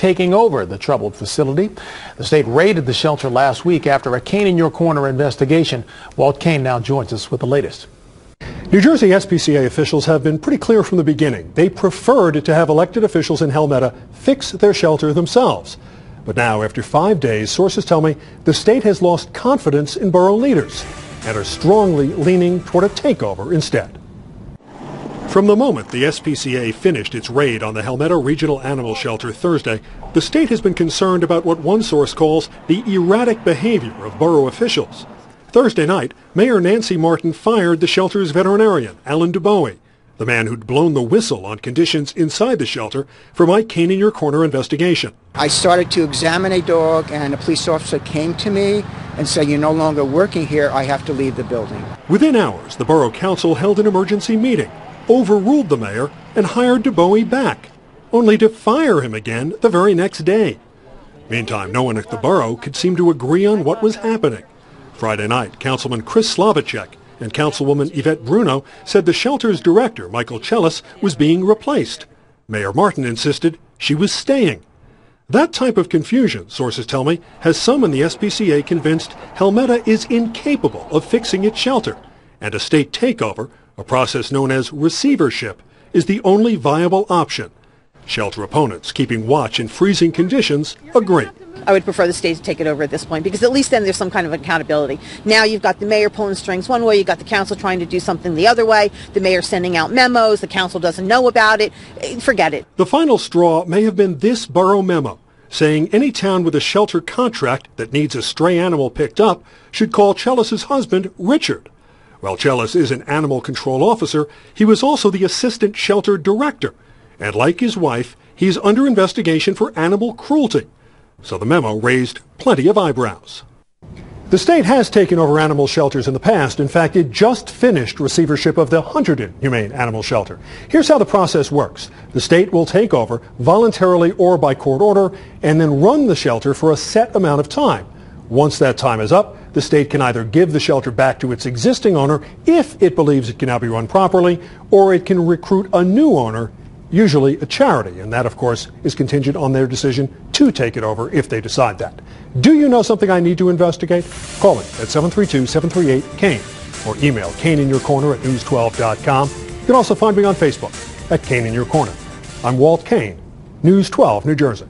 taking over the troubled facility. The state raided the shelter last week after a Kane In Your Corner investigation. Walt Kane now joins us with the latest. New Jersey SPCA officials have been pretty clear from the beginning. They preferred to have elected officials in Helmetta fix their shelter themselves. But now, after 5 days, sources tell me the state has lost confidence in borough leaders and are strongly leaning toward a takeover instead. From the moment the SPCA finished its raid on the Helmetta Regional Animal Shelter Thursday, the state has been concerned about what one source calls the erratic behavior of borough officials. Thursday night, Mayor Nancy Martin fired the shelter's veterinarian, Alan DuBois, the man who'd blown the whistle on conditions inside the shelter for my Kane In Your Corner investigation. I started to examine a dog, and a police officer came to me and said, "You're no longer working here, I have to leave the building." Within hours, the Borough Council held an emergency meeting, overruled the mayor, and hired DuBois back, only to fire him again the very next day. Meantime, no one at the borough could seem to agree on what was happening. Friday night, Councilman Chris Slavacek and Councilwoman Yvette Bruno said the shelter's director, Michael Chellis, was being replaced. Mayor Martin insisted she was staying. That type of confusion, sources tell me, has some in the SPCA convinced Helmetta is incapable of fixing its shelter, and a state takeover, a process known as receivership, is the only viable option. Shelter opponents, keeping watch in freezing conditions, agree. I would prefer the state to take it over at this point, because at least then there's some kind of accountability. Now you've got the mayor pulling strings one way, you've got the council trying to do something the other way, the mayor sending out memos, the council doesn't know about it. Forget it. The final straw may have been this borough memo, saying any town with a shelter contract that needs a stray animal picked up should call Chellis's husband, Richard. While Chellis is an animal control officer, he was also the assistant shelter director, and like his wife, he's under investigation for animal cruelty. So the memo raised plenty of eyebrows. The state has taken over animal shelters in the past. In fact, it just finished receivership of the Hunterdon Humane Animal Shelter. Here's how the process works. The state will take over voluntarily or by court order and then run the shelter for a set amount of time. Once that time is up, the state can either give the shelter back to its existing owner if it believes it can now be run properly, or it can recruit a new owner, usually a charity, and that, of course, is contingent on their decision to take it over if they decide that. Do you know something I need to investigate? Call me at 732-738-KANE or email kaneinyourcorner@news12.com. You can also find me on Facebook at Kane In Your Corner. I'm Walt Kane, News 12, New Jersey.